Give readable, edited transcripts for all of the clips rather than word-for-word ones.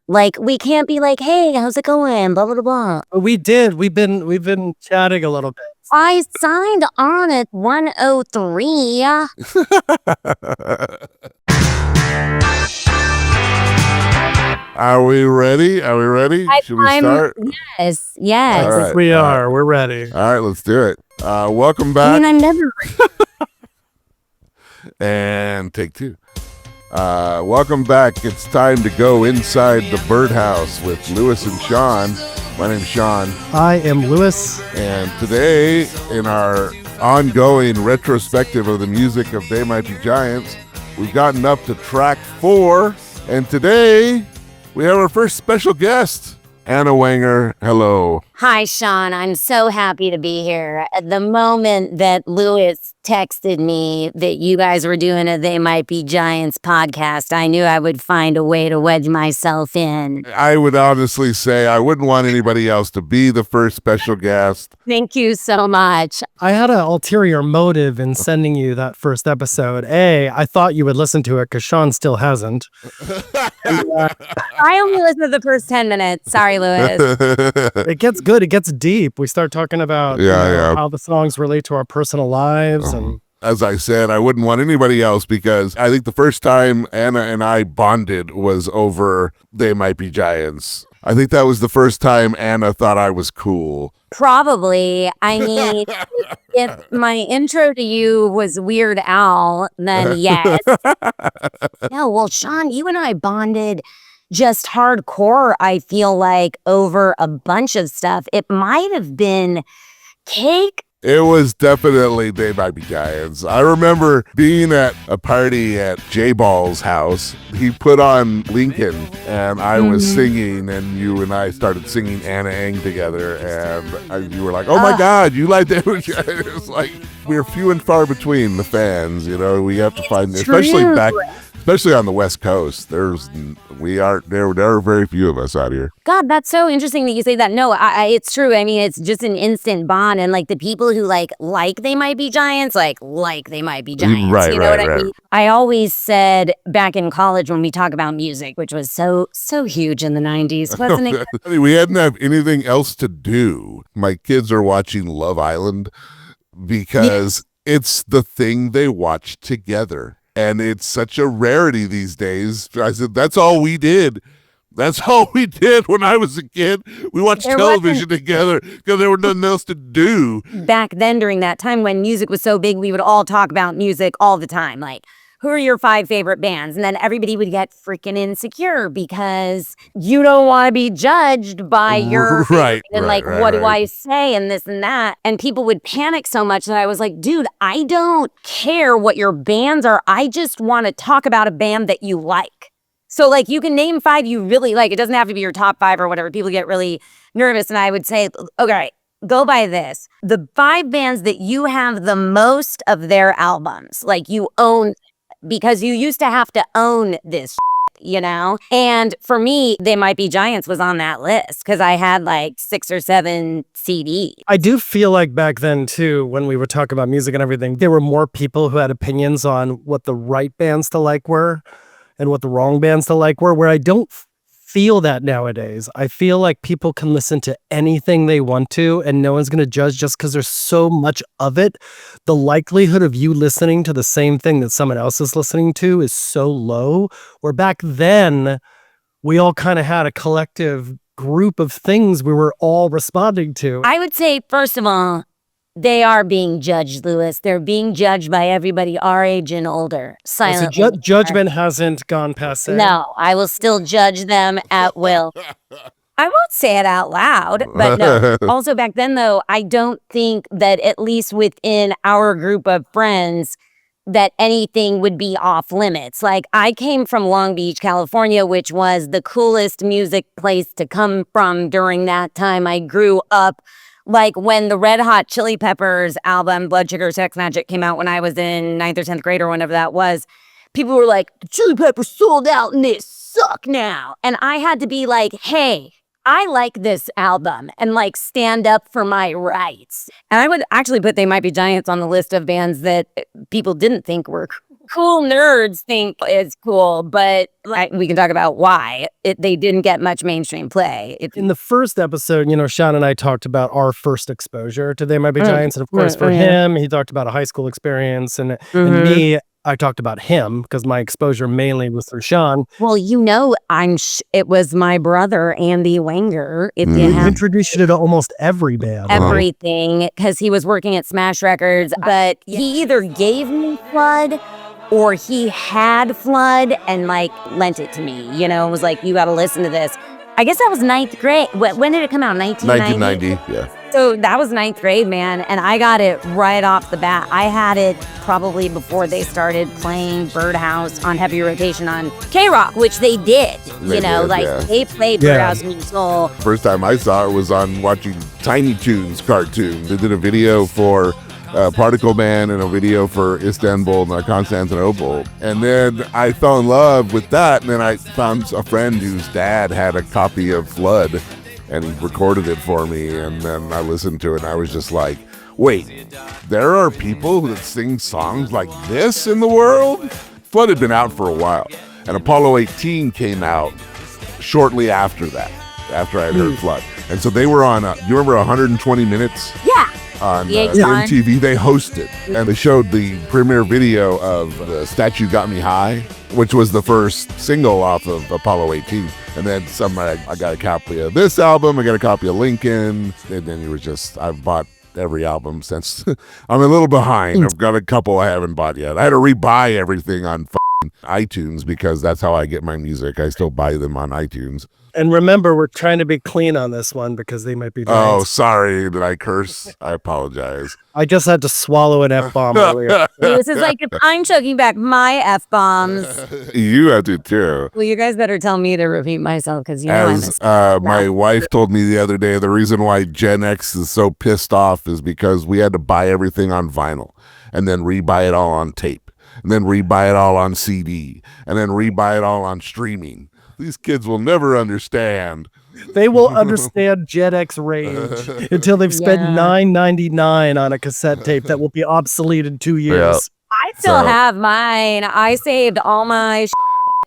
Like, we can't be like, hey, how's it going? Blah, blah, blah. We did. We've been chatting a little bit. I signed on at 103. Are we ready? Should we start? Yes. All I right, think we are. We're ready. All right, let's do it. Welcome I back. mean, I'm never. And take two. Welcome back. It's time to go inside the birdhouse with Lewis and Sean. My name's Sean. I am Lewis. And today, in our ongoing retrospective of the music of They Might Be Giants, we've gotten up to track 4. And today, we have our first special guest, Anna Wenger. Hello. Hi, Sean. I'm so happy to be here. At the moment that Lewis texted me that you guys were doing a They Might Be Giants podcast, I knew I would find a way to wedge myself in. I would honestly say I wouldn't want anybody else to be the first special guest. Thank you so much. I had an ulterior motive in sending you that first episode. I thought you would listen to it because Sean still hasn't. I only listened to the first 10 minutes. Sorry, Lewis. It gets good. It gets deep. We start talking about how the songs relate to our personal lives. And as I said, I wouldn't want anybody else because I think the first time Anna and I bonded was over They Might Be Giants. I think that was the first time Anna thought I was cool. Probably. I mean, if my intro to you was Weird Al, then yes. Yeah, well, Sean, you and I bonded just hardcore, I feel like, over a bunch of stuff. It might have been Cake. It was definitely They Might Be Giants. I remember being at a party at J-Ball's house. He put on Lincoln, and I was singing, and you and I started singing Anna Ang together, and you were like, oh my God, you like that? It was like, we're few and far between the fans, you know, we have to find, especially on the West Coast, there are very few of us out here. God, that's so interesting that you say that. No, it's true. I mean, it's just an instant bond. And like the people who like They Might Be Giants, like They Might Be Giants. Right, you know right, what I mean? I always said back in college when we talk about music, which was so huge in the 90s, wasn't it? I mean, we hadn't have anything else to do. My kids are watching Love Island because it's the thing they watch together. And it's such a rarity these days. I said, that's all we did. That's all we did when I was a kid. We watched television together because there was nothing else to do. Back then, during that time when music was so big, we would all talk about music all the time. Like, who are your 5 favorite bands? And then everybody would get freaking insecure because you don't want to be judged by your what do I say and this and that. And people would panic so much that I was like, dude, I don't care what your bands are. I just want to talk about a band that you like. So like you can name 5 you really like. It doesn't have to be your top 5 or whatever. People get really nervous. And I would say, okay, go by this. The 5 bands that you have the most of their albums, like you own, because you used to have to own this, you know? And for me, They Might Be Giants was on that list because I had like 6 or 7 CDs. I do feel like back then, too, when we would talk about music and everything, there were more people who had opinions on what the right bands to like were and what the wrong bands to like were, where I don't feel that nowadays. I feel like people can listen to anything they want to and no one's going to judge just because there's so much of it. The likelihood of you listening to the same thing that someone else is listening to is so low, where back then we all kind of had a collective group of things we were all responding to. I would say, first of all, they are being judged, Lewis. They're being judged by everybody our age and older. Silently. So judgment hasn't gone past that. No, I will still judge them at will. I won't say it out loud, but no. Also back then, though, I don't think that at least within our group of friends that anything would be off limits. Like I came from Long Beach, California, which was the coolest music place to come from during that time. I grew up like when the Red Hot Chili Peppers album, Blood Sugar Sex Magic, came out when I was in 9th or 10th grade or whenever that was, people were like, the Chili Peppers sold out and they suck now. And I had to be like, hey, I like this album and like stand up for my rights. And I would actually put They Might Be Giants on the list of bands that people didn't think were cool nerds think is cool, but like, we can talk about why they didn't get much mainstream play. In the first episode, Sean and I talked about our first exposure to They Might Be Giants. And of course, for him, he talked about a high school experience. And me, I talked about him because my exposure mainly was through Sean. Well, it was my brother, Andy Wenger. If you He have introduced you to almost every band. everything, because he was working at Smash Records, but he either gave me Flood or he had Flood and like lent it to me, and was like, you got to listen to this. I guess that was 9th grade. When did it come out? 1990? 1990, yeah. So that was 9th grade, man. And I got it right off the bat. I had it probably before they started playing Birdhouse on heavy rotation on K-Rock, which they did. They played Birdhouse in Soul. First time I saw it was on watching Tiny Toons cartoon. They did a video for Particle Man and a video for Istanbul and Constantinople. And then I fell in love with that. And then I found a friend whose dad had a copy of Flood and he recorded it for me. And then I listened to it and I was just like, wait, there are people that sing songs like this in the world? Flood had been out for a while. And Apollo 18 came out shortly after that, after I had heard Flood. And so they were on, you remember 120 Minutes? Yeah. On MTV, they hosted, and they showed the premiere video of the Statue Got Me High, which was the first single off of Apollo 18. And then I got a copy of this album, I got a copy of Lincoln, and then I've bought every album since. I'm a little behind. I've got a couple I haven't bought yet. I had to rebuy everything on iTunes because that's how I get my music. I still buy them on iTunes. And remember, we're trying to be clean on this one because They Might Be Oh, Giants. sorry. Did I curse? I apologize. I just had to swallow an F-bomb earlier. This is like, if I'm choking back my F-bombs. You have to too. Well, you guys better tell me to repeat myself because I'm my wife told me the other day, the reason why Gen X is so pissed off is because we had to buy everything on vinyl and then rebuy it all on tape and then rebuy it all on CD and then rebuy it all on streaming. These kids will never understand. They will understand Gen X rage until they've spent $9.99 on a cassette tape that will be obsolete in 2 years. Yeah. I still have mine. I saved all my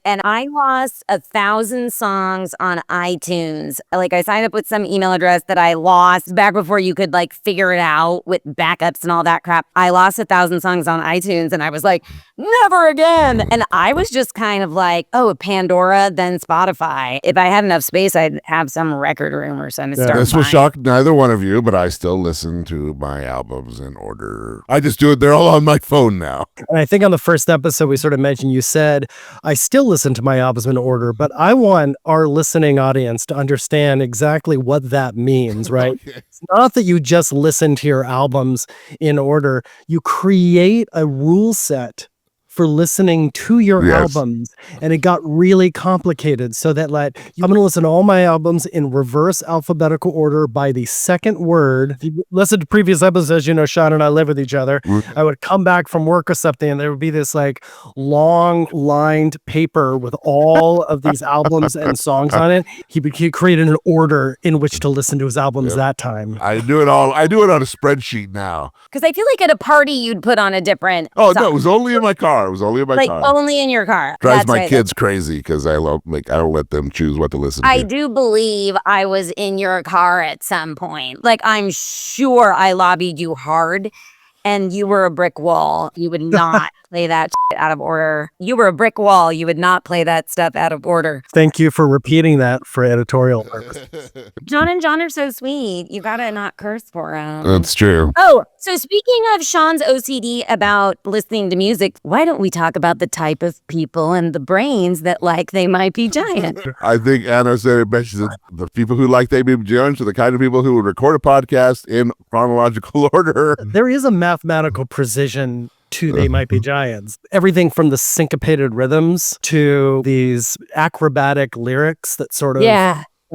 and I lost 1,000 songs on iTunes. Like, I signed up with some email address that I lost back before you could like figure it out with backups and all that crap. I lost 1,000 songs on iTunes and I was like, never again. And I was just kind of like, oh, Pandora, then Spotify. If I had enough space, I'd have some record room or something to start This will buying. shock neither one of you, but I still listen to my albums in order. I just do it. They're all on my phone now. And I think on the first episode, we sort of mentioned, you said, I still listen to my albums in order, but I want our listening audience to understand exactly what that means, right? Okay. It's not that you just listen to your albums in order. You create a rule set for listening to your albums, and it got really complicated so that I'm going to listen to all my albums in reverse alphabetical order by the second word. If you listen to previous episodes, Sean and I live with each other. I would come back from work or something and there would be this long lined paper with all of these albums and songs on it. He created an order in which to listen to his albums that time. I do it on a spreadsheet now. Because I feel like at a party, you'd put on a different Oh, song. no, it was only in my car. It was only in my car. Only in your car. Drives That's my right. kids crazy because I don't let them choose what to listen to. I do believe I was in your car at some point. I'm sure I lobbied you hard and you were a brick wall. You would not play that shit out of order. You were a brick wall. You would not play that stuff out of order. Thank you for repeating that for editorial purposes. John and John are so sweet. You gotta not curse for them. That's true. Oh, so speaking of Sean's OCD about listening to music, why don't we talk about the type of people and the brains that They Might Be Giant? I think Anna said it best. She said the people who like They Might Be Giants are the kind of people who would record a podcast in chronological order. There is a mathematical precision to They Might Be Giants. Everything from the syncopated rhythms to these acrobatic lyrics that sort of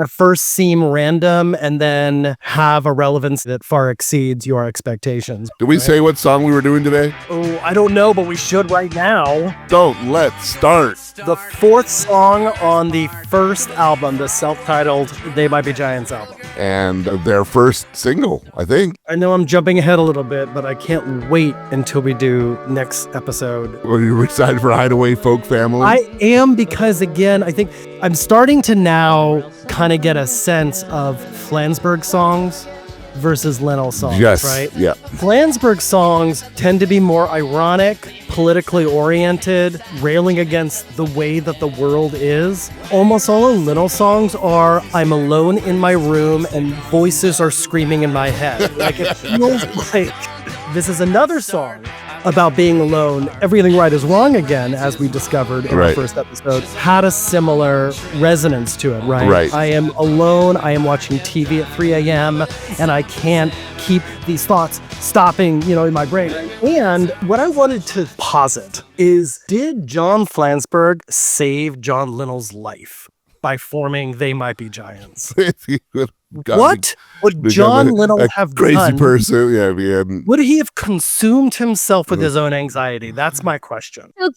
at first seem random and then have a relevance that far exceeds your expectations. Did we say what song we were doing today? Oh, I don't know, but we should right now. Don't Let's Start. The fourth song on the first album, the self-titled They Might Be Giants album. And their first single, I think. I know I'm jumping ahead a little bit, but I can't wait until we do next episode. Were you excited for Hideaway Folk Family? I am, because again, I think I'm starting to now kind of get a sense of Flansburgh songs versus Linnell songs, Yes, right? yeah. Flansburgh songs tend to be more ironic, politically oriented, railing against the way that the world is. Almost all of Linnell songs are, I'm alone in my room and voices are screaming in my head. Like, it feels like this is another song about being alone. Everything Right is Wrong Again, as we discovered in the first episode, had a similar resonance to it, right? Right. I am alone, I am watching TV at 3 a.m., and I can't keep these thoughts stopping, in my brain. And what I wanted to posit is, did John Flansburgh save John Linnell's life by forming They Might Be Giants? What would John Linnell have crazy done? Person, yeah, man. Would he have consumed himself with his own anxiety? That's my question. So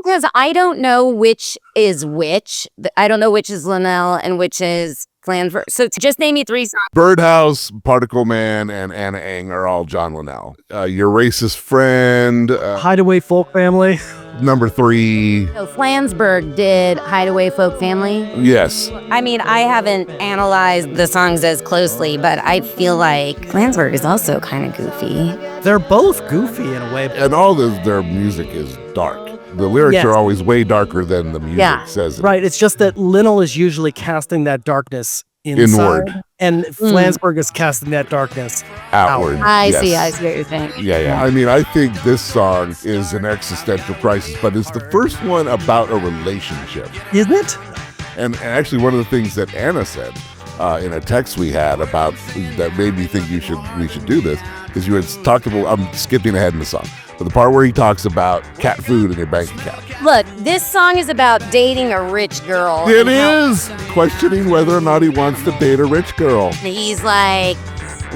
because I don't know which is which. I don't know which is Linnell and which is Flansburgh. So just name me 3 songs. Birdhouse, Particle Man, and Anna Ang are all John Linnell. Your Racist Friend, Hideaway Folk Family. number 3. So Flansburgh did Hideaway Folk Family. Yes. I mean, I haven't analyzed the songs as closely, but I feel like Flansburgh is also kind of goofy. They're both goofy in a way. And all their music is dark. The lyrics are always way darker than the music says. Right. It's just that Linnell is usually casting that darkness inside, inward, and Flansburgh is casting that darkness outward. I see what you're saying. Yeah. I mean, I think this song is an existential crisis, but it's the first one about a relationship. Isn't it? And actually, one of the things that Anna said in a text we had about that made me think we should do this is you had talked about. I'm skipping ahead in the song, but the part where he talks about cat food in your bank account. Look, this song is about dating a rich girl. It is questioning whether or not he wants to date a rich girl. He's like,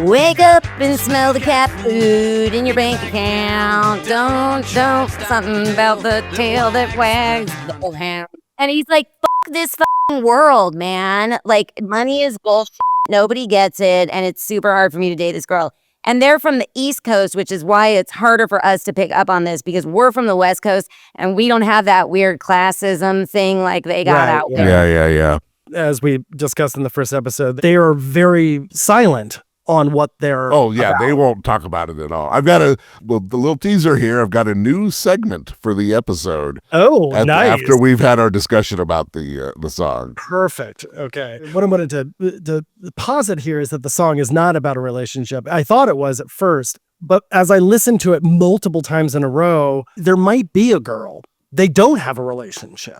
wake up and smell the cat food in your bank account. Don't, something about the tail that wags the old hand. And he's like, fuck this fucking world, man. Like, money is bullshit. Nobody gets it. And it's super hard for me to date this girl. And they're from the East Coast, which is why it's harder for us to pick up on this, because we're from the West Coast and we don't have that weird classism thing like they got out there. Yeah. As we discussed in the first episode, they are very silent on what they're about. They won't talk about it at all. I've got the little teaser here. I've got a new segment for the episode. Oh, nice. After we've had our discussion about the song. Perfect. Okay. What I wanted to posit here is that the song is not about a relationship. I thought it was at first, but as I listened to it multiple times in a row, there might be a girl. They don't have a relationship.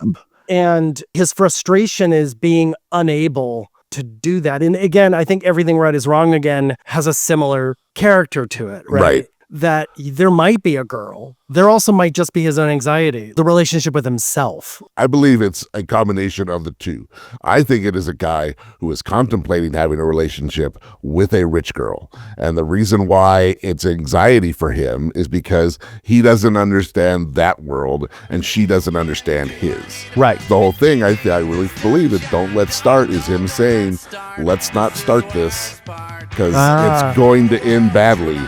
And his frustration is being unable to do that. And again, I think Everything Right is Wrong Again has a similar character to it, right? That there might be a girl. There also might just be his own anxiety, the relationship with himself. I believe it's a combination of the two. I think it is a guy who is contemplating having a relationship with a rich girl. And the reason why it's anxiety for him is because he doesn't understand that world and she doesn't understand his. Right. The whole thing, I really believe that Don't Let's Start is him saying, let's not start this because it's going to end badly.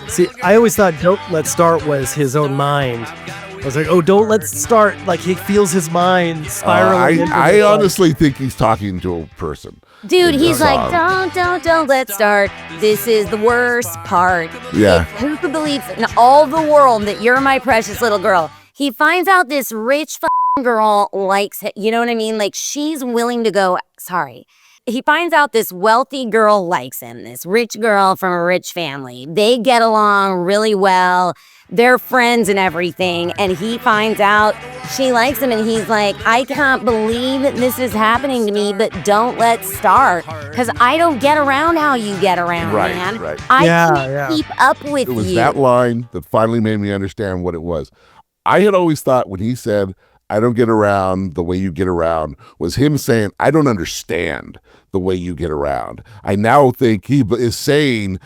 See, I always thought Don't Let's Start was his own mind. I was like, oh, don't let's start. Like, he feels his mind spiraling. I honestly think he's talking to a person. Dude, he's like, don't let's start. This is the worst part. Yeah. Who could believe in all the world that you're my precious little girl? He finds out this rich girl likes him. You know what I mean? Like, she's willing to go, He finds out this wealthy girl likes him, this rich girl from a rich family. They get along really well. They're friends and everything. And he finds out she likes him and he's like, I can't believe that this is happening to me, but don't let's start. Because I don't get around how you get around, man. Right. I can't keep up with you. It was that line that finally made me understand what it was. I had always thought when he said, I don't get around the way you get around was him saying, I don't understand the way you get around. I now think he is saying,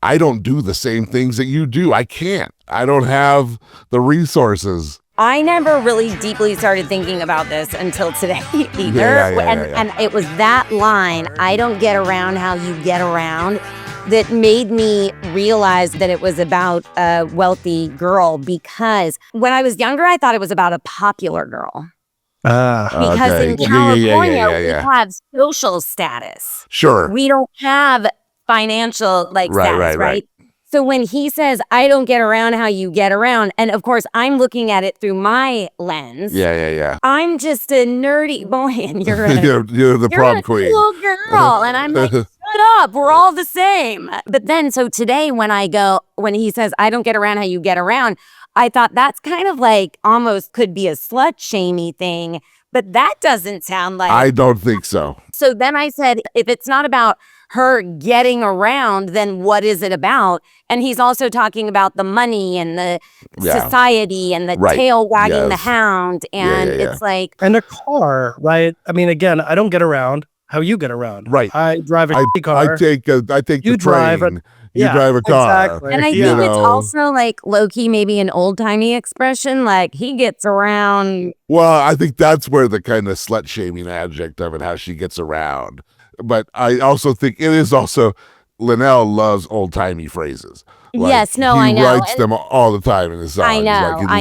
I don't do the same things that you do. I can't. I don't have the resources. I never really deeply started thinking about this until today either. And it was that line, I don't get around how you get around, that made me realize that it was about a wealthy girl, because when I was younger, I thought it was about a popular girl. Because in California, we have social status. Sure. We don't have financial status, right? So when he says, I don't get around how you get around, and of course, I'm looking at it through my lens. Yeah. I'm just a nerdy boy, and you're the prom queen. Little girl, and I'm like, shut up, we're all the same. But then, so today when he says, I don't get around how you get around, I thought that's kind of like almost could be a slut-shamey thing, but that doesn't sound like. I don't think so. So then I said, if it's not about her getting around, then what is it about? And he's also talking about the money and the society and the tail wagging the hound. And it's like. And a car, right? I mean, again, I don't get around how you get around. Right. I drive a car. I take the train. You drive a car. Exactly. And I think it's also like low-key, maybe an old-timey expression, like he gets around. Well, I think that's where the kind of slut-shaming adject of it, how she gets around. But I also think it is also, Linnell loves old-timey phrases. Like, I know. He writes them all the time in his songs. I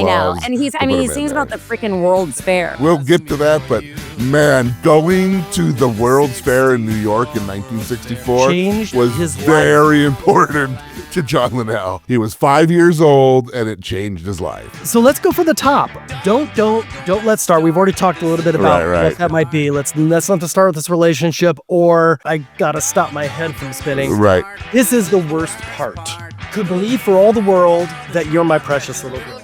know. And he sings about the freaking World's Fair. We'll get to that, but man, going to the World's Fair in New York in 1964 was very important to John Linnell. He was 5 years old, and it changed his life. So let's go for the top. Don't let's start. We've already talked a little bit about what that might be. Let's not to start with this relationship, or I gotta stop my head from spinning. Right. This is the worst part. Could believe for all the world that you're my precious little girl.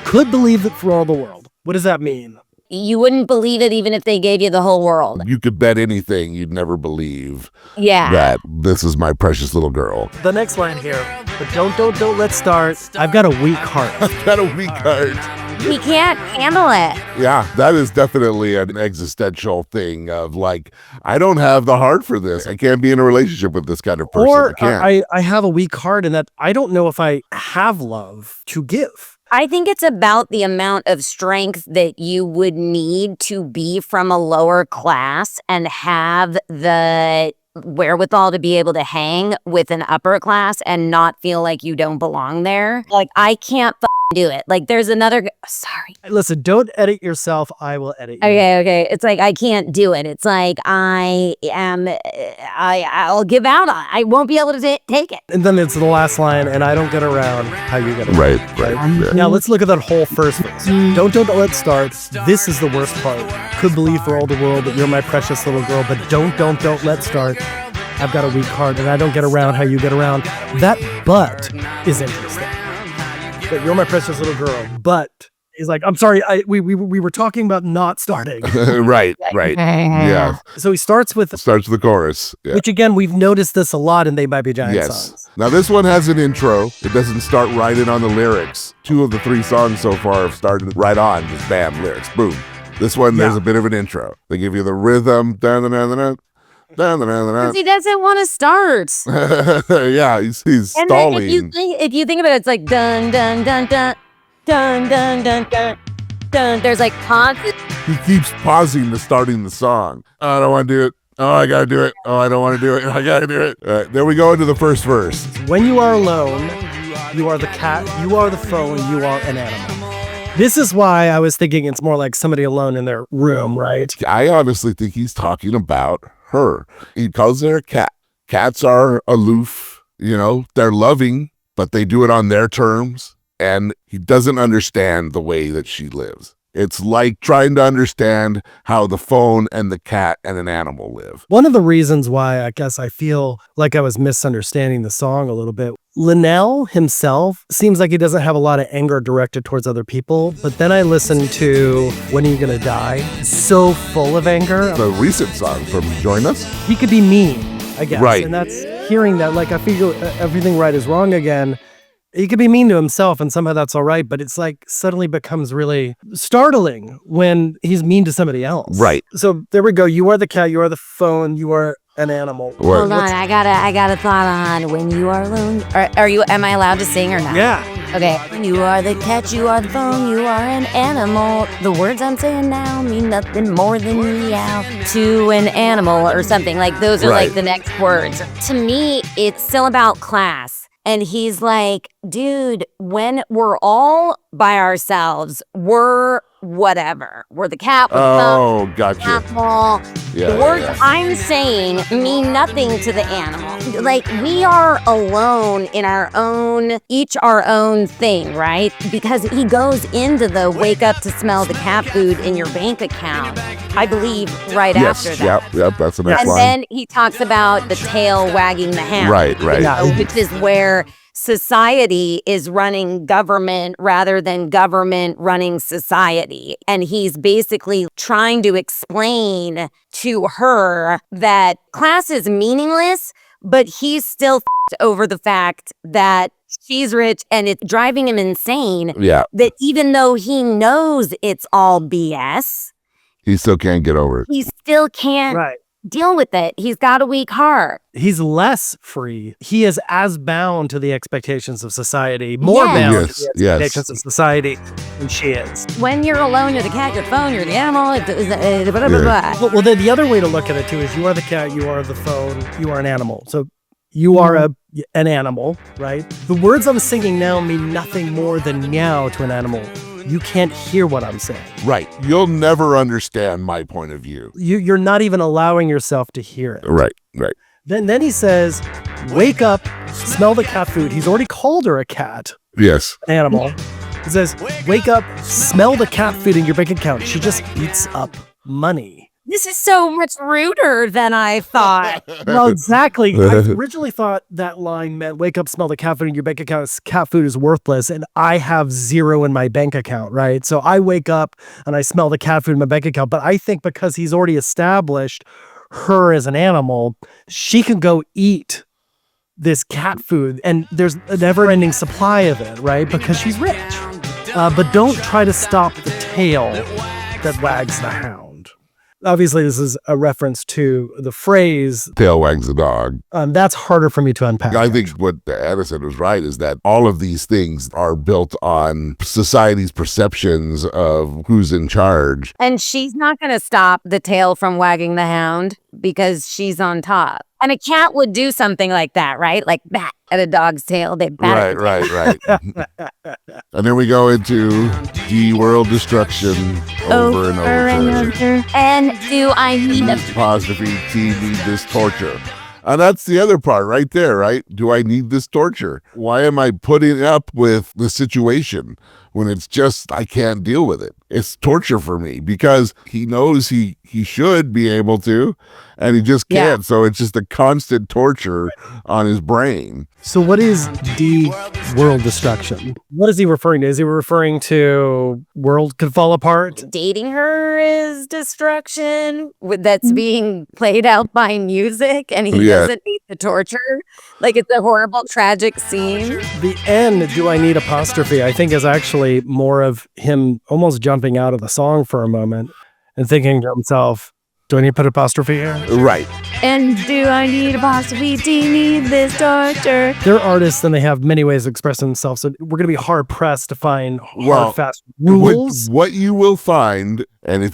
Could believe it for all the world. What does that mean? You wouldn't believe it even if they gave you the whole world. You could bet anything, you'd never believe that this is my precious little girl. The next line here, but don't let's start. I've got a weak heart. I've got a weak heart. He can't handle it. Yeah, that is definitely an existential thing of like, I don't have the heart for this. I can't be in a relationship with this kind of person. Or I have a weak heart in that I don't know if I have love to give. I think it's about the amount of strength that you would need to be from a lower class and have the wherewithal to be able to hang with an upper class and not feel like you don't belong there. Like, I can't do it. Like, there's another. Sorry. Listen, don't edit yourself. I will edit you. Okay. It's like I can't do it. It's like I'll give out. I won't be able to take it. And then it's the last line, and I don't get around how you get around. Right. Yeah. Now let's look at that whole first verse. Don't let's start. This is the worst part. Could believe for all the world that you're my precious little girl, but don't let's start. I've got a weak heart, and I don't get around how you get around. That but is interesting. That you're my precious little girl, but he's like, I'm sorry, we were talking about not starting. right. Yeah. So he starts with the chorus, which again, we've noticed this a lot in They Might Be Giant songs. Now this one has an intro. It doesn't start right in on the lyrics. 2 of the 3 songs so far have started right on, just bam, lyrics, boom. This one, there's a bit of an intro. They give you the rhythm, because he doesn't want to start. Yeah, he's and stalling. If you think about it, it's like dun dun dun dun dun dun dun dun dun. There's like constant. He keeps pausing to starting the song. Oh, I don't want to do it. Oh, I gotta do it. Oh, I don't want to do it. I gotta do it. All right, there we go into the first verse. When you are alone, you are the cat, you are the phone, you are an animal. This is why I was thinking it's more like somebody alone in their room, right? I honestly think he's talking about her. He calls her a cat. Cats are aloof, they're loving, but they do it on their terms. And he doesn't understand the way that she lives. It's like trying to understand how the phone and the cat and an animal live. One of the reasons why I guess I feel like I was misunderstanding the song a little bit, Linnell himself seems like he doesn't have a lot of anger directed towards other people. But then I listened to When Are You Gonna Die? So full of anger. The recent song from Join Us? He could be mean, I guess. Right. And that's hearing that, like, I figure everything right is wrong again. He could be mean to himself and somehow that's all right, but it's like suddenly becomes really startling when he's mean to somebody else. Right. So there we go. You are the cat, you are the phone, you are an animal. What? Hold on, I got a thought on when you are alone. Am I allowed to sing or not? Yeah. Okay. When you are the cat, you are the phone, you are an animal. The words I'm saying now mean nothing more than meow to an animal or something. Like those are Right. like the next words. To me, it's still about class. And he's like, dude, when we're all by ourselves, we're whatever. We're the cat with the Oh, gotcha. animal. Yeah, The words yeah. I'm saying mean nothing to the animal. Like, we are alone in each our own thing, right? Because he goes into the wake up to smell the cat food in your bank account, I believe, right Yes. after that. Yep. That's the next And line. then he talks about the tail wagging the hand. Right. Yeah. Which is where society is running government rather than government running society. And he's basically trying to explain to her that class is meaningless, but he's still over the fact that she's rich and it's driving him insane. Yeah. That even though he knows it's all BS, He still can't get over it. he still can't Right. deal with it. He's got a weak heart. He's less free. He is as bound to the expectations of society, more Yes. bound Yes, to the yes. expectations of society than she is. When you're alone, you're the cat, you're the phone, you're the animal, blah, blah, blah. Well, then the other way to look at it too is you are the cat, you are the phone, you are an animal. So you are an animal, right? The words I'm singing now mean nothing more than meow to an animal. You can't hear what I'm saying. Right. You'll never understand my point of view. You're not even allowing yourself to hear it. Right. Then he says, wake up, smell the cat food. He's already called her a cat, Yes. animal. He says, wake up, smell the cat food in your bank account. She just eats up money. This is so much ruder than I thought. Well, exactly. I originally thought that line meant wake up, smell the cat food in your bank account. Cat food is worthless, and I have zero in my bank account, right? So I wake up and I smell the cat food in my bank account. But I think because he's already established her as an animal, she can go eat this cat food, and there's a never-ending supply of it, right? Because she's rich. But don't try to stop the tail that wags the hound. Obviously, this is a reference to the phrase. Tail wags the dog. That's harder for me to unpack. I think what Addison was right is that all of these things are built on society's perceptions of who's in charge. And she's not going to stop the tail from wagging the hound because she's on top. And a cat would do something like that, right? Like bat at a dog's tail. They bat. Right. And then we go into the world destruction over and over. And do I need a Apostrophe T, need this torture. And that's the other part right there, right? Do I need this torture? Why am I putting up with the situation when it's just I can't deal with it? It's torture for me because he knows he should be able to, and he just can't. Yeah. So it's just a constant torture on his brain. So what is world destruction? What is he referring to? Is he referring to world could fall apart? dating her is destruction that's being played out by music and he Yeah. doesn't need the torture. Like it's a horrible, tragic scene. The end, do I need apostrophe, I think is actually more of him almost jumping out of the song for a moment and thinking to himself, do I need to put apostrophe here? Right. And do I need apostrophe? Do you need this torture? They're artists and they have many ways of expressing themselves. So we're going to be hard pressed to find Well, hard, fast rules. What you will find, and if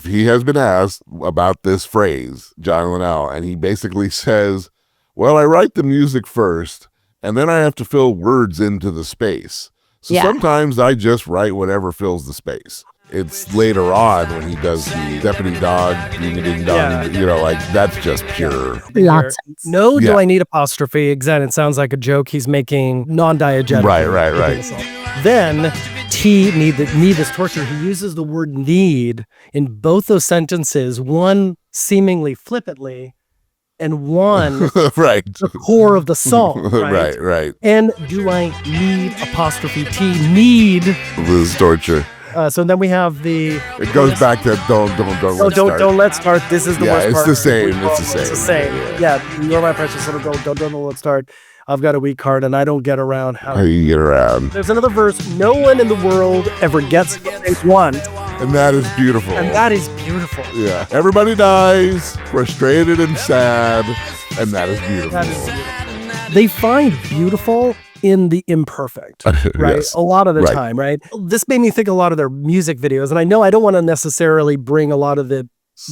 he has been asked about this phrase, John Linnell, and he basically says, well, I write the music first, and then I have to fill words into the space. So Yeah. sometimes I just write whatever fills the space. It's later on when he does the deputy dog, ding ding dong, like that's just pure. Lots. No, Yeah. do I need apostrophe? Again, it sounds like a joke he's making non-diegetic. Right. Then need this torture. He uses the word need in both those sentences, one seemingly flippantly and one Right. the core of the song. Right? Right. And do I need apostrophe T need? This torture. So then we have the It goes back to don't let's start. This is the worst it's part. the same. It's the It's the same. Yeah, you're my precious little girl. Don't let's start. I've got a weak heart and I don't get around How how. you get around. There's another verse, no one in the world ever gets what they want. And that is beautiful. And that is beautiful. Yeah. Everybody dies, frustrated and sad, and that is beautiful. That is beautiful. They find beautiful in the imperfect, right? Yes. A lot of the Right. time, right? This made me think a lot of their music videos. And I know I don't want to necessarily bring a lot of the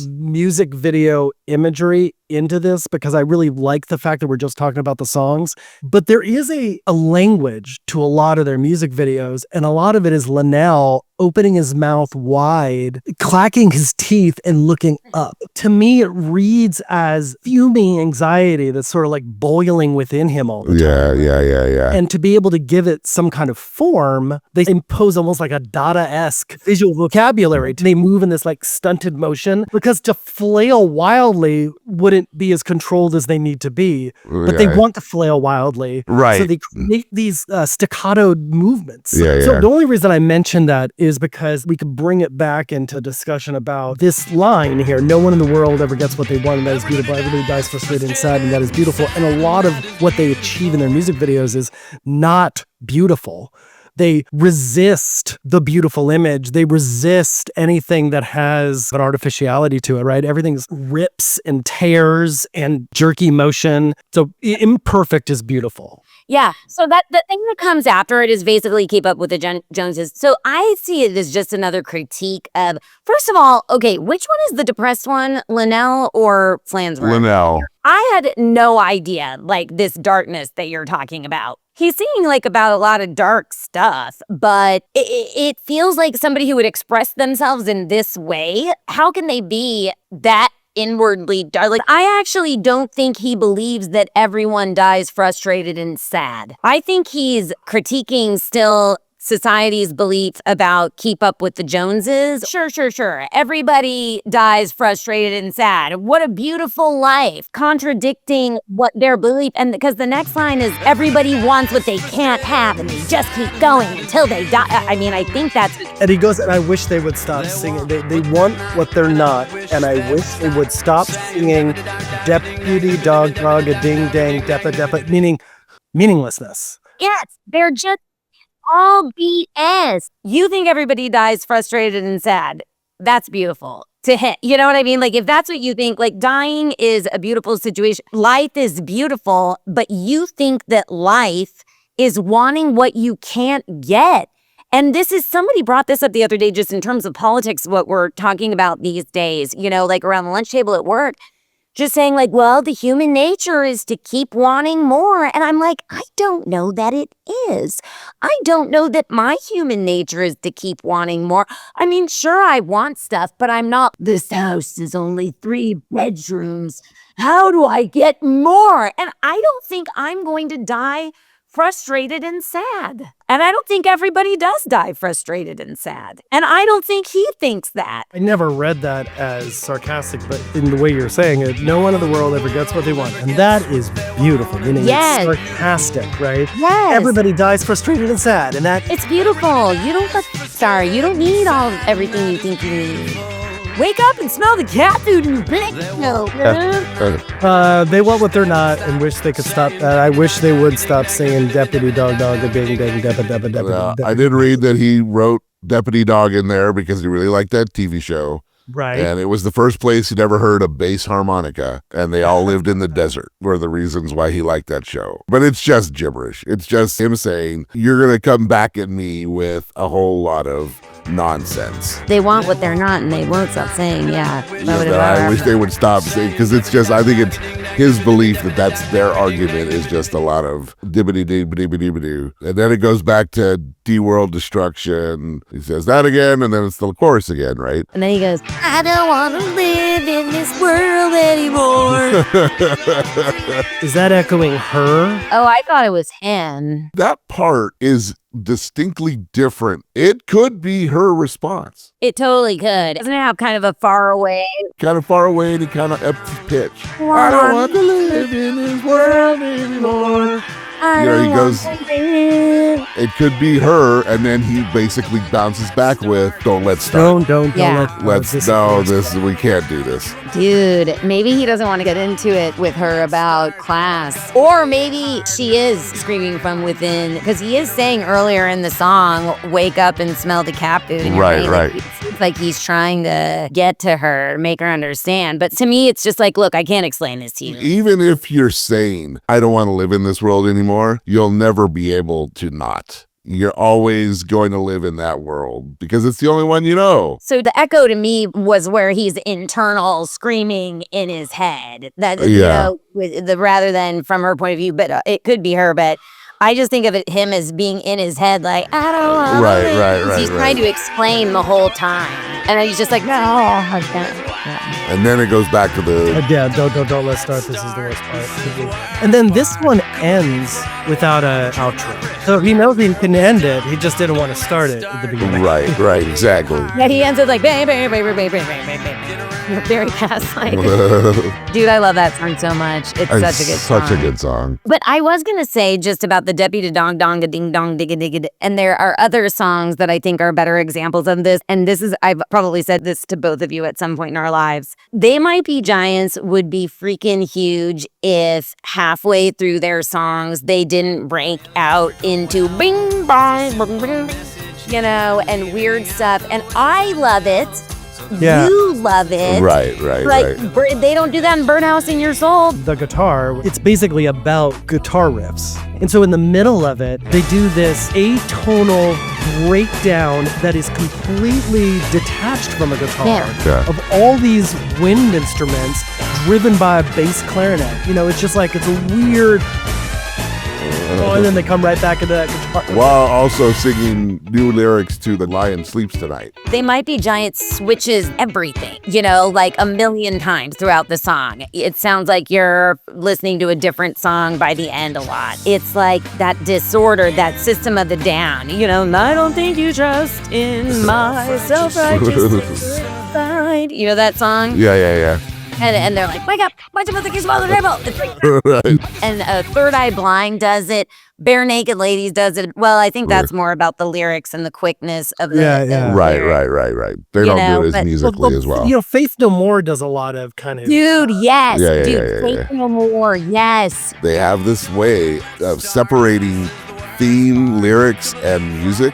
music video imagery into this because I really like the fact that we're just talking about the songs. But there is a language to a lot of their music videos, and a lot of it is Linnell opening his mouth wide, clacking his teeth, and looking up. To me, it reads as fuming anxiety that's sort of like boiling within him all the time. Yeah. And to be able to give it some kind of form, they impose almost like a Dada-esque visual vocabulary. They move in this like stunted motion because to flail wildly wouldn't be as controlled as they need to be, but they Yeah. want to flail wildly. Right. So they create these staccato movements. Yeah, So yeah. the only reason I mentioned that is because we could bring it back into discussion about this line here. No one in the world ever gets what they want, and that is beautiful. Everybody dies frustrated and sad, and that is beautiful. And a lot of what they achieve in their music videos is not beautiful. They resist the beautiful image. They resist anything that has an artificiality to it, right? Everything's rips and tears and jerky motion. So imperfect is beautiful. Yeah. So that the thing that comes after it is basically keep up with the Joneses. So I see it as just another critique of, first of all, okay, which one is the depressed one, Linnell or Flansburgh? Linnell. I had no idea, like, this darkness that you're talking about. He's singing, like, about a lot of dark stuff, but it feels like somebody who would express themselves in this way. How can they be that inwardly dark? Like, I actually don't think he believes that everyone dies frustrated and sad. I think he's critiquing still society's belief about keep up with the Joneses. Sure. Everybody dies frustrated and sad. What a beautiful life. Contradicting what their belief. And because the next line is everybody wants what they can't have and they just keep going until they die. I mean, I think that's... And he goes, and I wish they would stop singing. They want what they're not, and I wish they would stop singing deputy dog dog a ding dang depa, meaning meaninglessness. Yes, they're just all BS. You think everybody dies frustrated and sad. That's beautiful to hit. You know what I mean? Like, if that's what you think, like, dying is a beautiful situation. Life is beautiful, but you think that life is wanting what you can't get. And this is, somebody brought this up the other day, just in terms of politics, what we're talking about these days, you know, like around the lunch table at work. Just saying, like, well, the human nature is to keep wanting more. And I'm like, I don't know that it is. I don't know that my human nature is to keep wanting more. I mean, sure, I want stuff, but I'm not, this house is only 3 bedrooms. How do I get more? And I don't think I'm going to die frustrated and sad. And I don't think everybody does die frustrated and sad. And I don't think he thinks that. I never read that as sarcastic, but in the way you're saying it, no one in the world ever gets what they want. And that is beautiful, meaning Yes. it's sarcastic, right? Yes. Everybody dies frustrated and sad, and that It's beautiful. You don't need everything you think you need. Wake up and smell the cat food in your bed. No. they want what they're not and wish they could stop. I wish they would stop singing deputy dog dog a bing ding depa. I did read that he wrote Deputy Dog in there because he really liked that TV show. Right. And it was the first place he'd ever heard a bass harmonica, and they all lived in the desert were the reasons why he liked that show. But it's just gibberish. It's just him saying, you're going to come back at me with a whole lot of nonsense. They want what they're not, and they won't stop saying, yeah. But I wish they would stop saying, because it's just, I think it's his belief that that's their argument is just a lot of dibbity-dee-dee-dee-dee-dee. And then it goes back to D-World Destruction. He says that again, and then it's the chorus again, right? And then he goes, I don't want to live in this world anymore. Is that echoing her? Oh, I thought it was him. That part is distinctly different. It could be her response. It totally could. Doesn't it have kind of a far away? Kind of far away and he kind of ups his pitch. I don't want to live in this world anymore. I You know, he don't goes- want to live it could be her, and then he basically bounces back with, don't let's start. Don't Yeah. We can't do this. Dude, maybe he doesn't want to get into it with her about class. Or maybe she is screaming from within, because he is saying earlier in the song, wake up and smell the cat food. in your Right, brain. right. Like, it seems like he's trying to get to her, make her understand. But to me, it's just like, look, I can't explain this to you. Even if you're saying, I don't want to live in this world anymore, you'll never be able to not. You're always going to live in that world because it's the only one you know. So the echo to me was where he's internal screaming in his head. That, you Yeah. know, rather than from her point of view, but it could be her, but I just think of him as being in his head, like, I don't want Right, He's trying to explain the whole time. And he's just like, no, I can't. And then it goes back to the Yeah, don't let's start. This is the worst part. And then this one ends without a outro. So he knows he can end it. He just didn't want to start it at the beginning. right, exactly. Yeah, he ends it like, baby. Very fast. Like, dude, I love that song so much. It's such a good song. Such a good song. But I was going to say just about the deputy dong dong a ding dong digga digga. And there are other songs that I think are better examples of this. And this is, I've probably said this to both of you at some point in our lives. They Might Be Giants would be freaking huge if halfway through their songs, they didn't break out into bing bong, bing, bing, you know, and weird stuff. And I love it. Yeah. You love it. Right. They don't do that in Birdhouse in Your Soul. The guitar, it's basically about guitar riffs. And so in the middle of it, they do this atonal breakdown that is completely detached from a guitar Yeah. of all these wind instruments driven by a bass clarinet. You know, it's just like, it's a weird... Oh, and then they come right back into that guitar. While also singing new lyrics to The Lion Sleeps Tonight. They Might Be Giants switches everything, you know, like a million times throughout the song. It sounds like you're listening to a different song by the end a lot. It's like that disorder, that System of the Down, you know, I don't think you trust in my self-righteous side. You know that song? Yeah. And they're like, wake up, watch about the kiss of the table. It's like, Right. and Third Eye Blind does it. Bare Naked Ladies does it. Well, I think that's more about the lyrics and the quickness of the Yeah. Right. lyrics. They You don't know, do it but- as musically as well. You know, Faith No More does a lot of kind of... Dude, yes. Yeah, Dude, Faith No More, yes. They have this way of separating theme, lyrics, and music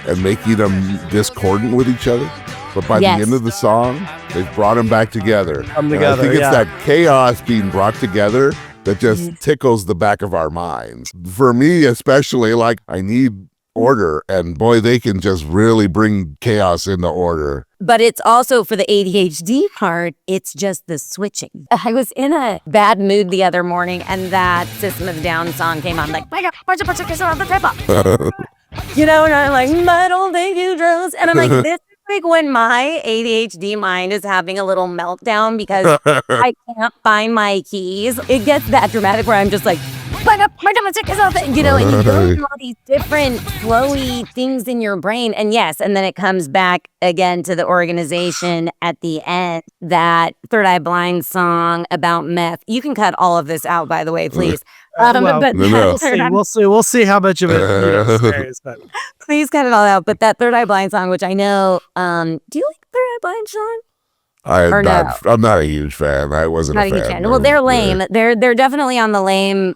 and making them discordant with each other. But by Yes. the end of the song, they've brought them back together. Come And together, I think it's yeah. that chaos being brought together that just tickles the back of our minds. For me, especially, like, I need order. And boy, they can just really bring chaos into order. But it's also for the ADHD part, it's just the switching. I was in a bad mood the other morning and that System of a Down song came on, like, you know, and I'm like, I don't think you trust. And I'm like, this is like when my ADHD mind is having a little meltdown because I can't find my keys. It gets that dramatic where I'm just like, you know, and you go through all these different flowy things in your brain. And yes, and then it comes back again to the organization at the end, that Third Eye Blind song about meth. You can cut all of this out, by the way, please. Well, But no. We'll see how much of it stays, but please cut it all out. But that Third Eye Blind song, which I know, do you like Third Eye Blind, Sean? I'm not a huge fan. I wasn't Not a a huge fan. fan. Well, they're lame. They're definitely on the lame.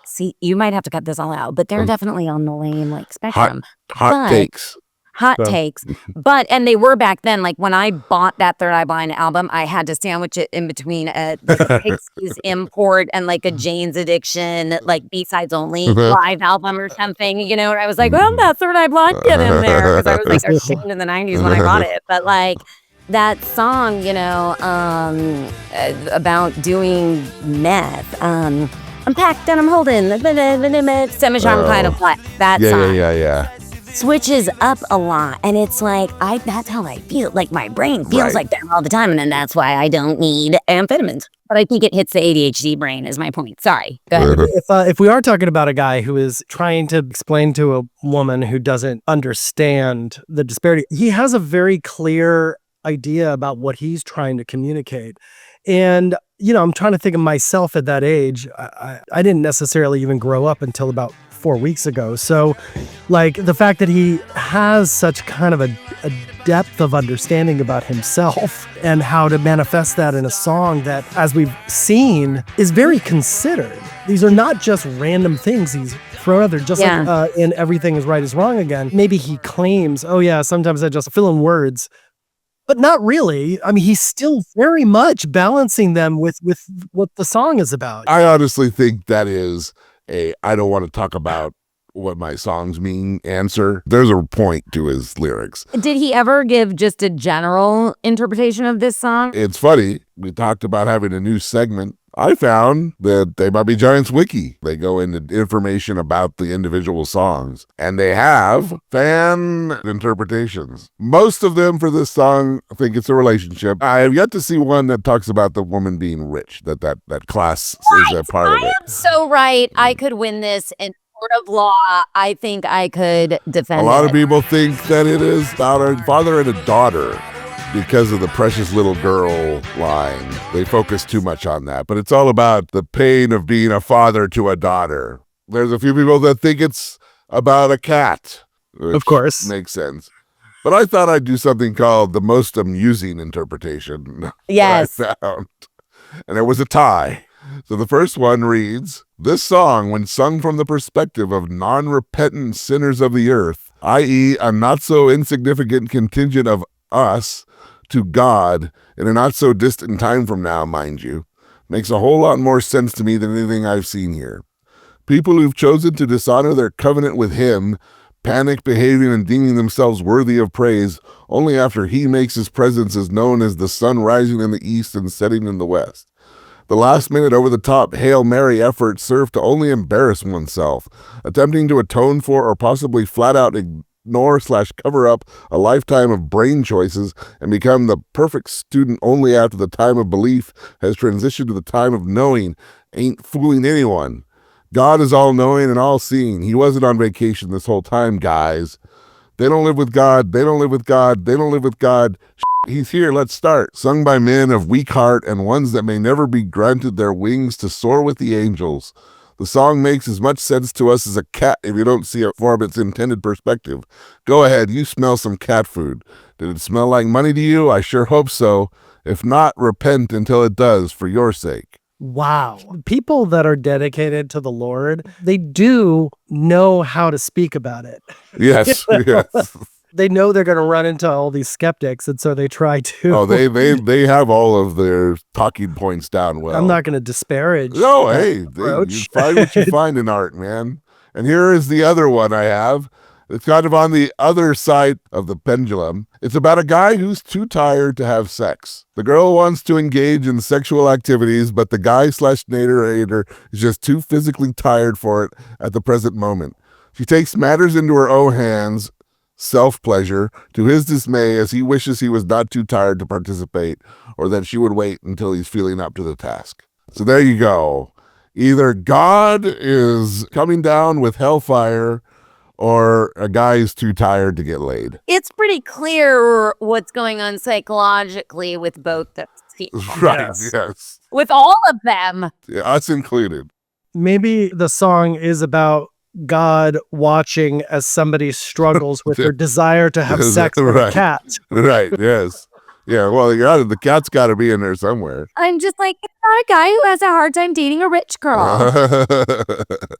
See, you might have to cut this all out, but they're definitely on the lame like spectrum. Hot But- takes. Hot So- takes. But, and they were back then, like when I bought that Third Eye Blind album, I had to sandwich it in between a Pixies import and like a Jane's Addiction, like B-sides only live album or something, you know, where I was like, well, that Third Eye Blind get in there. Because I was like ashamed in the 90s when I bought it. But like that song, you know, about doing meth, I'm packed and I'm holding semi-charm kind of flat. That song Yeah. switches up a lot, and it's like that's how I feel. Like my brain feels Right. like that all the time, and then that's why I don't need amphetamines. But I think it hits the ADHD brain is my point. Sorry, go ahead. if we are talking about a guy who is trying to explain to a woman who doesn't understand the disparity, he has a very clear idea about what he's trying to communicate. And, you know, I'm trying to think of myself at that age. I didn't necessarily even grow up until about 4 weeks ago. So like the fact that he has such kind of a depth of understanding about himself and how to manifest that in a song that, as we've seen, is very considered. These are not just random things he's thrown out there, just like in Everything Is Right Is Wrong Again. Maybe he claims, oh yeah, sometimes I just fill in words, but not really. I mean, he's still very much balancing them with what the song is about. I honestly think that is I don't want to talk about what my songs mean answer. There's a point to his lyrics. Did he ever give just a general interpretation of this song? It's funny. We talked about having a new segment. I found that They Might Be Giants Wiki. They go into information about the individual songs, and they have fan interpretations. Most of them for this song think it's a relationship. I have yet to see one that talks about the woman being rich, that class is a part of it. I am so right. I could win this in court of law. I think I could defend it. A lot of people think that it is about a father and a daughter. Because of the precious little girl line. They focus too much on that. But it's all about the pain of being a father to a daughter. There's a few people that think it's about a cat. Of course. Makes sense. But I thought I'd do something called the most amusing interpretation. Yes. That I found. And it was a tie. So the first one reads, this song, when sung from the perspective of non-repentant sinners of the earth, i.e. a not so insignificant contingent of us, to God in a not so distant time from now, mind you, makes a whole lot more sense to me than anything I've seen here. People who've chosen to dishonor their covenant with him, panic behaving and deeming themselves worthy of praise only after he makes his presence as known as the sun rising in the east and setting in the west. The last-minute over-the-top Hail Mary effort served to only embarrass oneself, attempting to atone for or possibly flat-out ignore/cover up a lifetime of brain choices and become the perfect student only after the time of belief has transitioned to the time of knowing ain't fooling anyone. God is all-knowing and all-seeing. He wasn't on vacation this whole time, guys. They don't live with God. They don't live with God. They don't live with God. He's here. Let's start. Sung by men of weak heart and ones that may never be granted their wings to soar with the angels. The song makes as much sense to us as a cat if you don't see it from its intended perspective. Go ahead, you smell some cat food. Did it smell like money to you? I sure hope so. If not, repent until it does, for your sake. Wow. People that are dedicated to the Lord, they do know how to speak about it. Yes, yes. They know they're going to run into all these skeptics, and so they try to. Oh, they have all of their talking points down well. I'm not going to disparage. No, hey, you find what you find in art, man. And here is the other one I have. It's kind of on the other side of the pendulum. It's about a guy who's too tired to have sex. The girl wants to engage in sexual activities, but the guy/narrator is just too physically tired for it at the present moment. She takes matters into her own hands, self-pleasure, to his dismay, as he wishes he was not too tired to participate, or that she would wait until he's feeling up to the task. So there you go. Either God is coming down with hellfire, or a guy is too tired to get laid. It's pretty clear what's going on psychologically with both those people. Right, yes. With all of them. Yeah, us included. Maybe the song is about God watching as somebody struggles with their desire to have sex with a cat. Right, yes. Yeah, well, the cat's got to be in there somewhere. I'm just like, it's not a guy who has a hard time dating a rich girl.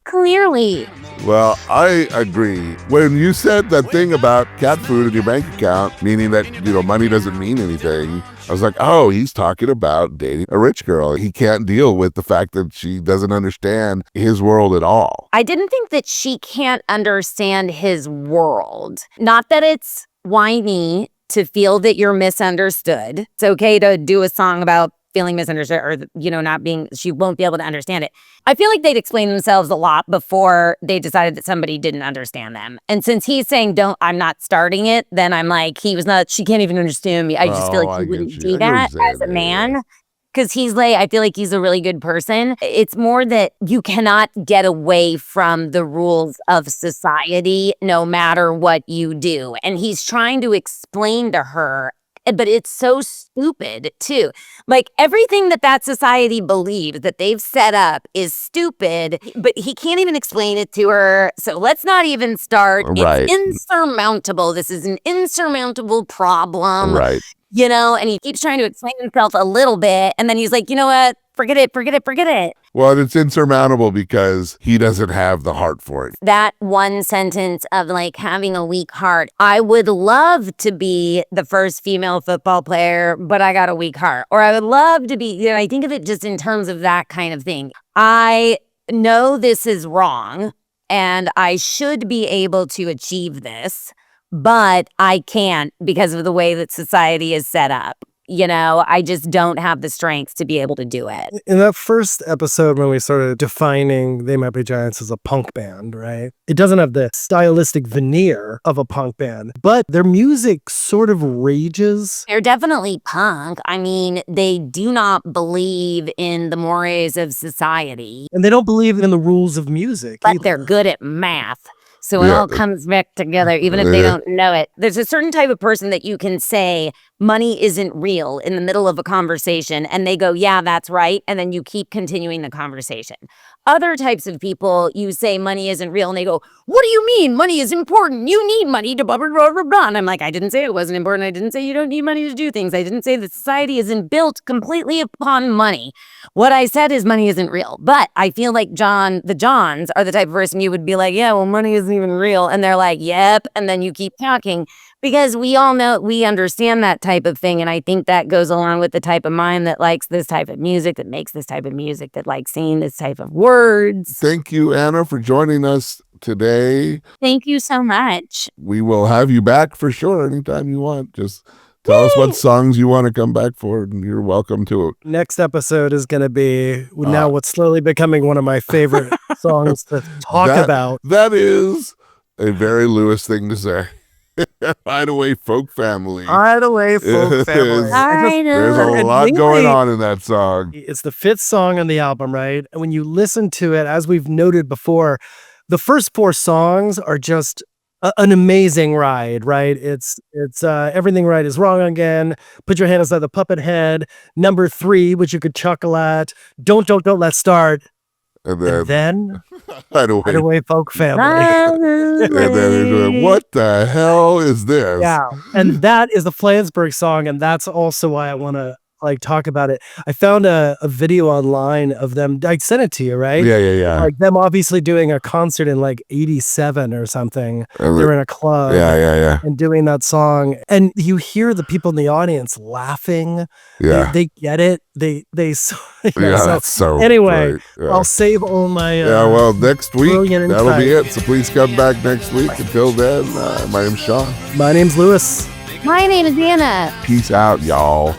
Clearly. Well, I agree. When you said that thing about cat food in your bank account, meaning that, money doesn't mean anything, I was like, oh, he's talking about dating a rich girl. He can't deal with the fact that she doesn't understand his world at all. I didn't think that she can't understand his world. Not that it's whiny to feel that you're misunderstood. It's okay to do a song about feeling misunderstood or, not being, she won't be able to understand it. I feel like they'd explain themselves a lot before they decided that somebody didn't understand them. And since he's saying, I'm not starting it, then I'm like, she can't even understand me. I just feel like he wouldn't do that as a man. Because he's like, I feel like he's a really good person. It's more that you cannot get away from the rules of society no matter what you do. And he's trying to explain to her but it's so stupid too. Like everything that society believes that they've set up is stupid, but he can't even explain it to her. So let's not even start. Right. It's insurmountable. This is an insurmountable problem. Right. You know, and he keeps trying to explain himself a little bit. And then he's like, you know what? Forget it. Well, it's insurmountable because he doesn't have the heart for it. That one sentence of like having a weak heart. I would love to be the first female football player, but I got a weak heart. Or I would love to be, I think of it just in terms of that kind of thing. I know this is wrong and I should be able to achieve this, but I can't because of the way that society is set up. You know, I just don't have the strength to be able to do it. In that first episode, when we started defining They Might Be Giants as a punk band, right? It doesn't have the stylistic veneer of a punk band, but their music sort of rages. They're definitely punk. I mean, they do not believe in the mores of society, And they don't believe in the rules of music. but either. they're good at math. So it all comes back together, even if they don't know it. There's a certain type of person that you can say money isn't real in the middle of a conversation, and they go, yeah, that's right. And then you keep continuing the conversation. Other types of people, you say money isn't real, and they go, what do you mean? Money is important. You need money to blah, blah, blah, blah, blah. And I'm like, I didn't say it wasn't important. I didn't say you don't need money to do things. I didn't say that society isn't built completely upon money. What I said is money isn't real. But I feel like the Johns are the type of person you would be like, yeah, well, money isn't even real. And they're like, yep. And then you keep talking because we all know, we understand that type of thing. And I think that goes along with the type of mind that likes this type of music, that makes this type of music, that likes seeing this type of words. Thank you, Anna, for joining us today. Thank you so much. We will have you back for sure anytime you want. Just tell us what songs you want to come back for, and you're welcome to it. Next episode is going to be now what's slowly becoming one of my favorite songs to talk about. That is a very Lewis thing to say. Hideaway Folk Family. Hideaway Folk Family. There's a lot going on in that song. It's the 5th song on the album, right? And when you listen to it, as we've noted before, the first 4 songs are just an amazing ride, right? It's Everything Right Is Wrong Again, Put Your Hand Inside the Puppet Head, number 3, which you could chuckle at, Don't Let's Start, And and then Hideaway Folk Family. And then they're doing, what the hell is this? Yeah, and that is the Flansburgh song, and that's also why I want to talk about it. I found a video online of them. I sent it to you, right? Yeah. Like them obviously doing a concert in like 87 or something. They're in a club. Yeah. And doing that song, and you hear the people in the audience laughing. Yeah. They get it. They so that's so anyway, great. Yeah. I'll save all my well, next week brilliant that'll be insight. it. So please come back next week. Until then, my name's Sean. My name's Lewis. My name is Anna. Peace out, y'all.